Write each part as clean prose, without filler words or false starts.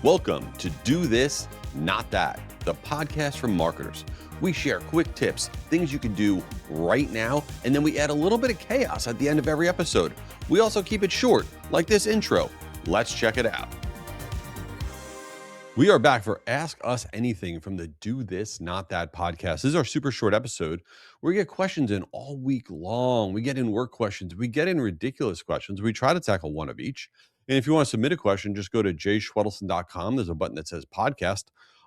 Welcome to Do This, Not That, the podcast for marketers. We share quick tips, things you can do right now, and then we add a little bit of chaos at the end of every episode. We also keep it short, like this intro. Let's check it out. We are back for Ask Us Anything from the Do This, Not That podcast. This is our super short episode where we get questions in all week long. We get in work questions. We get in ridiculous questions. We try to tackle one of each. And if you want to submit a question, just go to jschwedelson.com. There's a button that says podcast,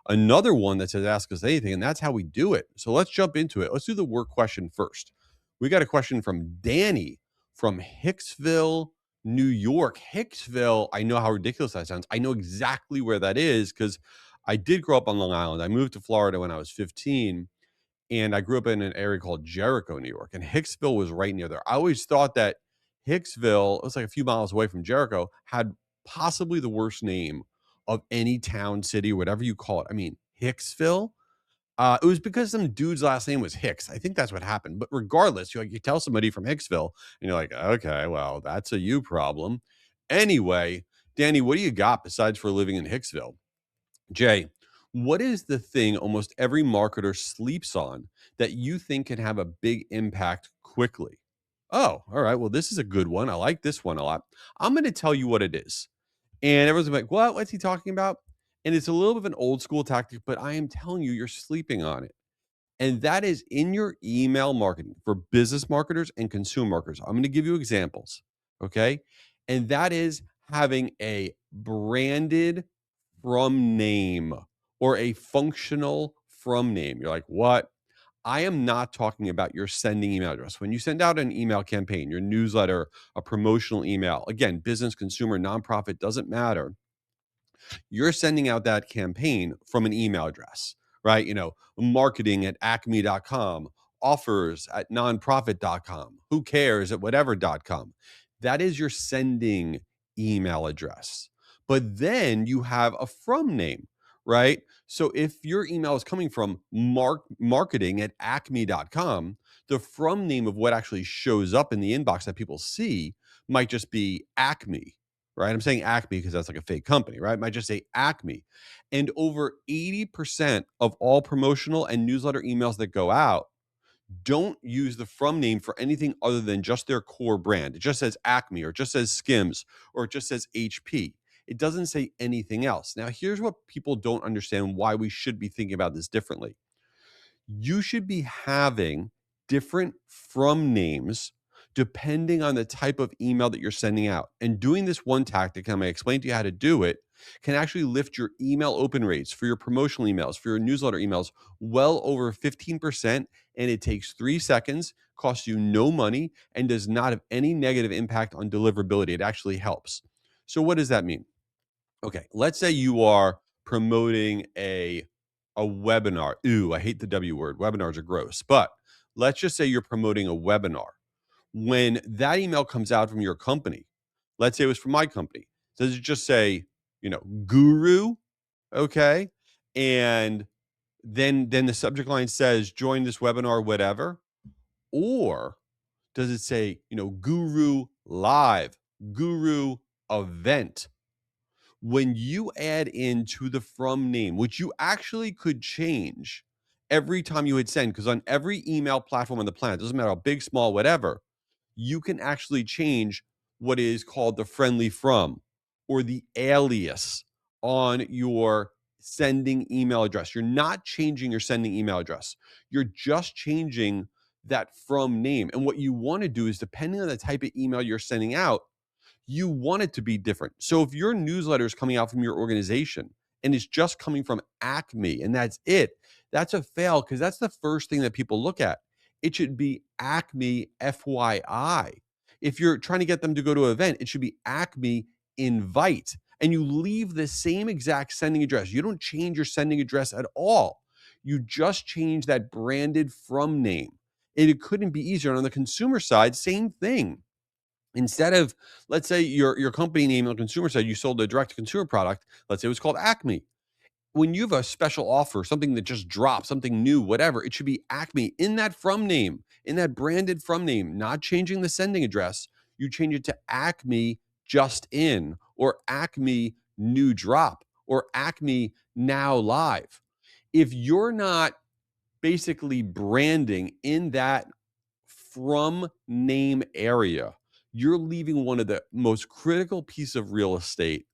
another one that says Ask Us Anything, and that's how we do it. So let's jump into it. Let's do the work question first. We got a question from Danny from Hicksville, New York. Hicksville, I know how ridiculous that sounds. I know exactly where that is because I did grow up on Long Island. I moved to Florida when I was 15, and I grew up in an area called Jericho, New York, and Hicksville was right near there. I always thought that Hicksville, it was like a few miles away from Jericho, had possibly the worst name of any town, city, whatever you call it. I mean, Hicksville. It was because some dude's last name was Hicks. I think that's what happened. But regardless, you tell somebody from Hicksville, and you're like, okay, well, that's a you problem. Anyway, Danny, what do you got besides for living in Hicksville? Jay, what is the thing almost every marketer sleeps on that you think can have a big impact quickly? Oh, all right. Well, this is a good one. I like this one a lot. I'm going to tell you what it is. And everyone's like, what? What's he talking about? And it's a little bit of an old school tactic, but I am telling you, you're sleeping on it. And that is in your email marketing for business marketers and consumer marketers. I'm going to give you examples. Okay. And that is having a branded from name or a functional from name. You're like, what? I am not talking about your sending email address. When you send out an email campaign, your newsletter, a promotional email, again, business, consumer, nonprofit, doesn't matter. You're sending out that campaign from an email address, right? Marketing at acme.com, offers at nonprofit.com, who cares at whatever.com. That is your sending email address. But then you have a from name, right? So if your email is coming from marketing at acme.com, the from name of what actually shows up in the inbox that people see might just be Acme, right? I'm saying Acme because that's like a fake company, right? It might just say Acme. And over 80% of all promotional and newsletter emails that go out don't use the from name for anything other than just their core brand. It just says Acme or it just says Skims or it just says HP. It doesn't say anything else. Now, here's what people don't understand why we should be thinking about this differently. You should be having different from names depending on the type of email that you're sending out. And doing this one tactic, and I'm going to explain to you how to do it, can actually lift your email open rates for your promotional emails, for your newsletter emails, well over 15%. And it takes 3 seconds, costs you no money, and does not have any negative impact on deliverability. It actually helps. So what does that mean? Okay, let's say you are promoting a webinar. Ooh, I hate the W word. Webinars are gross. But let's just say you're promoting a webinar. When that email comes out from your company, let's say it was from my company, does it just say, guru? Okay. And then the subject line says, join this webinar, whatever. Or does it say, guru live, guru event? When you add into the from name, which you actually could change every time you hit send, because on every email platform on the planet, doesn't matter how big, small, whatever, you can actually change what is called the friendly from or the alias on your sending email address. You're not changing your sending email address. You're just changing that from name. And what you want to do is, depending on the type of email you're sending out, you want it to be different. So if your newsletter is coming out from your organization and it's just coming from Acme and that's it, that's a fail because that's the first thing that people look at. It should be Acme FYI. If you're trying to get them to go to an event, it should be Acme invite. And you leave the same exact sending address. You don't change your sending address at all. You just change that branded from name. And it couldn't be easier. And on the consumer side, same thing. Instead of, let's say your company name on the consumer side, you sold a direct-to-consumer product. Let's say it was called Acme. When you have a special offer, something that just dropped, something new, whatever, it should be Acme in that from name, in that branded from name, not changing the sending address. You change it to Acme just in or Acme new drop or Acme Now Live. If you're not basically branding in that from name area, you're leaving one of the most critical piece of real estate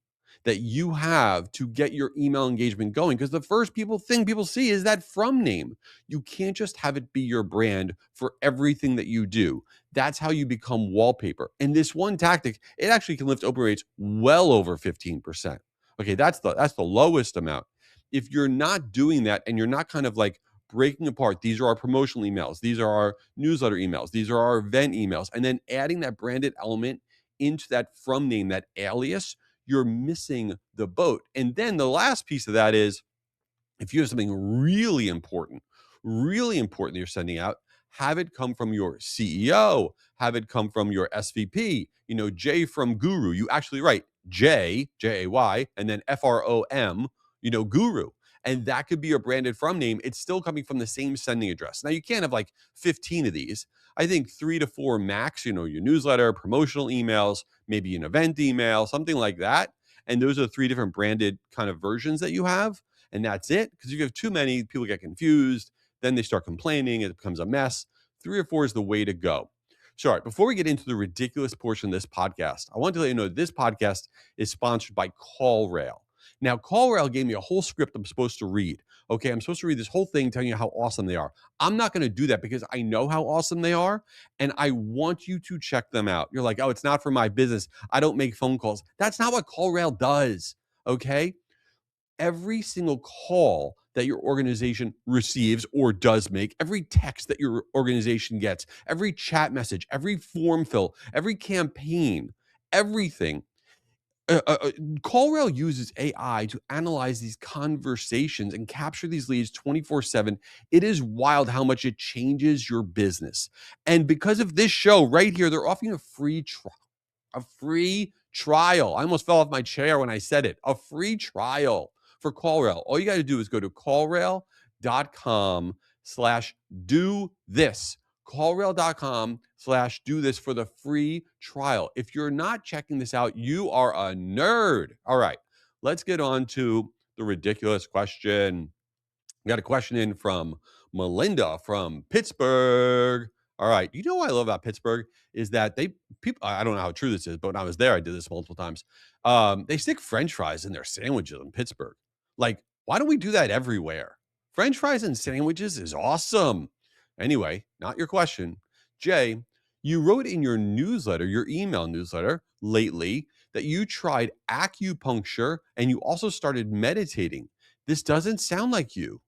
that you have to get your email engagement going. Because the first thing people see is that from name. You can't just have it be your brand for everything that you do. That's how you become wallpaper. And this one tactic, it actually can lift open rates well over 15%. Okay, that's the lowest amount. If you're not doing that and you're not kind of like breaking apart, these are our promotional emails, these are our newsletter emails, these are our event emails, and then adding that branded element into that from name, that alias, you're missing the boat. And then the last piece of that is, if you have something really important that you're sending out, have it come from your CEO, have it come from your SVP, J from Guru. You actually write Jay, and then FROM, Guru. And that could be your branded from name. It's still coming from the same sending address. Now, you can't have like 15 of these. I think 3 to 4 max, your newsletter, promotional emails, maybe an event email, something like that. And those are 3 different branded kind of versions that you have, and that's it. Because if you have too many, people get confused. Then they start complaining. It becomes a mess. 3 or 4 is the way to go. So, all right, before we get into the ridiculous portion of this podcast, I want to let you know that this podcast is sponsored by CallRail. Now, CallRail gave me a whole script I'm supposed to read. Okay, I'm supposed to read this whole thing telling you how awesome they are. I'm not going to do that because I know how awesome they are, and I want you to check them out. You're like, oh, it's not for my business. I don't make phone calls. That's not what CallRail does. Okay, every single call that your organization receives or does make, every text that your organization gets, every chat message, every form fill, every campaign, everything. CallRail uses AI to analyze these conversations and capture these leads 24/7. It is wild how much it changes your business. And because of this show right here, they're offering a free trial. A free trial. I almost fell off my chair when I said it. A free trial for CallRail. All you got to do is go to callrail.com/do this. callrail.com/do this for the free trial. If you're not checking this out, you are a nerd. All right, let's get on to the ridiculous question. We got a question in from Melinda from Pittsburgh. All right. What I love about Pittsburgh is that I don't know how true this is, but when I was there, I did this multiple times. They stick French fries in their sandwiches in Pittsburgh. Like, why don't we do that everywhere? French fries and sandwiches is awesome. Anyway, not your question. Jay, you wrote in your newsletter, your email newsletter lately, that you tried acupuncture and you also started meditating. This doesn't sound like you.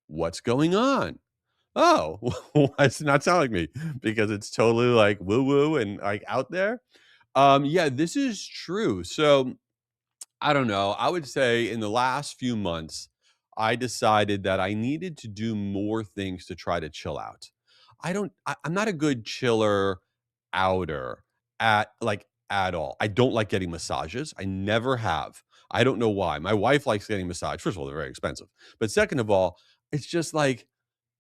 What's going on? Oh, why does it not sound like me? Because it's totally like woo woo and like out there. Yeah, this is true. So I don't know. I would say in the last few months, I decided that I needed to do more things to try to chill out. I'm not a good chiller outer at all. I don't like getting massages. I never have. I don't know why. My wife likes getting massage. First of all, they're very expensive. But second of all, it's just like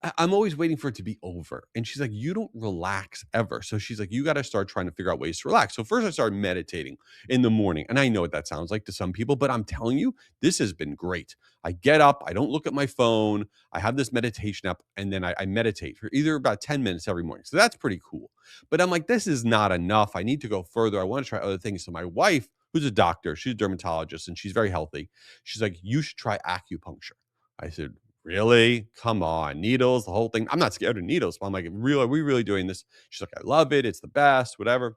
I'm always waiting for it to be over. And she's like, you don't relax ever. So she's like, you got to start trying to figure out ways to relax. So first I started meditating in the morning. And I know what that sounds like to some people, but I'm telling you, this has been great. I get up, I don't look at my phone. I have this meditation app, and then I meditate for either about 10 minutes every morning. So that's pretty cool. But I'm like, this is not enough. I need to go further. I want to try other things. So my wife, who's a doctor, she's a dermatologist and she's very healthy. She's like, you should try acupuncture. I said, really? Come on, needles, the whole thing. I'm not scared of needles, but I'm like, real, are we really doing this? She's like, I love it. It's the best, whatever.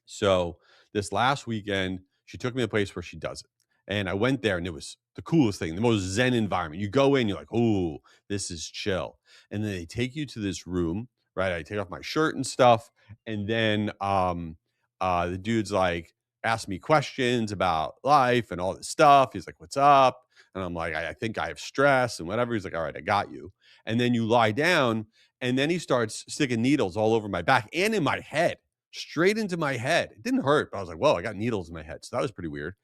So this last weekend, she took me to a place where she does it. And I went there and it was the coolest thing, the most zen environment. You go in, you're like, oh, this is chill. And then they take you to this room, right? I take off my shirt and stuff. And then the dude's like, ask me questions about life and all this stuff. He's like, what's up? And I'm like, I think I have stress and whatever. He's like, all right, I got you. And then you lie down, and then he starts sticking needles all over my back and in my head, straight into my head. It didn't hurt, but I was like, whoa, I got needles in my head. So that was pretty weird.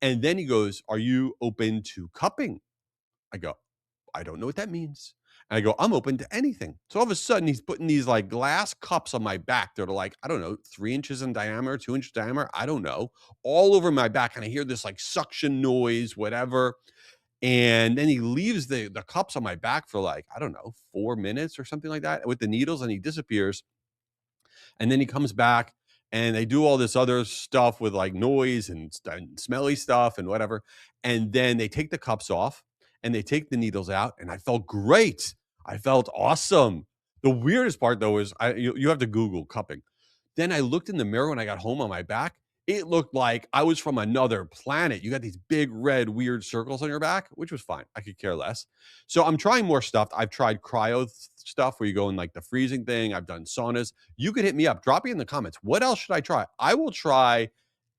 And then he goes, are you open to cupping? I go, I don't know what that means. And I go, I'm open to anything. So all of a sudden, he's putting these like glass cups on my back. They're like, I don't know, 3 inches in diameter, 2 inch diameter. I don't know, all over my back. And I hear this like suction noise, whatever. And then he leaves the cups on my back for like, I don't know, 4 minutes or something like that with the needles, and he disappears. And then he comes back and they do all this other stuff with like noise and smelly stuff and whatever. And then they take the cups off and they take the needles out. And I felt great. I felt awesome. The weirdest part though is you have to Google cupping. Then I looked in the mirror when I got home on my back. It looked like I was from another planet. You got these big red weird circles on your back, which was fine. I could care less. So I'm trying more stuff. I've tried cryo stuff where you go in like the freezing thing. I've done saunas. You could hit me up. Drop me in the comments. What else should I try? I will try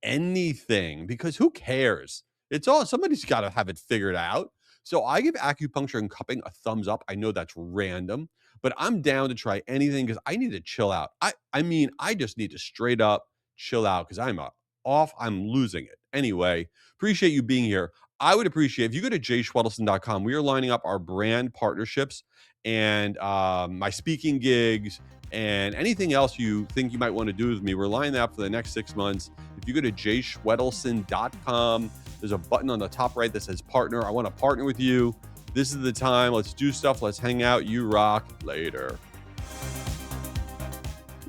anything because who cares? It's all somebody's got to have it figured out. So I give acupuncture and cupping a thumbs up. I know that's random, but I'm down to try anything because I need to chill out. I mean, I just need to straight up chill out because I'm losing it. Anyway, appreciate you being here. I would appreciate if you go to jschwedelson.com. We are lining up our brand partnerships and my speaking gigs and anything else you think you might want to do with me. We're lining that up for the next 6 months. If you go to jschwedelson.com, there's a button on the top right that says partner. I want to partner with you. This is the time. Let's do stuff. Let's hang out. You rock. Later.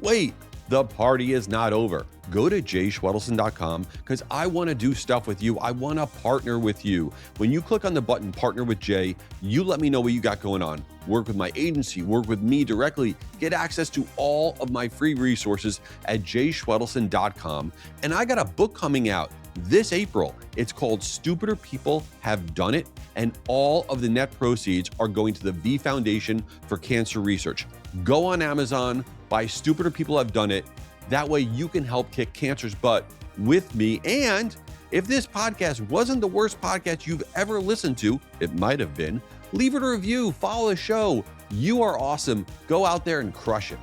Wait, the party is not over. Go to jschwedelson.com because I want to do stuff with you. I want to partner with you. When you click on the button Partner with Jay, you let me know what you got going on. Work with my agency, work with me directly, get access to all of my free resources at jschwedelson.com. And I got a book coming out this April. It's called Stupider People Have Done It, and all of the net proceeds are going to the V Foundation for Cancer Research. Go on Amazon, buy Stupider People Have Done It. That way you can help kick cancer's butt with me. And if this podcast wasn't the worst podcast you've ever listened to, it might have been, leave it a review, follow the show. You are awesome. Go out there and crush it.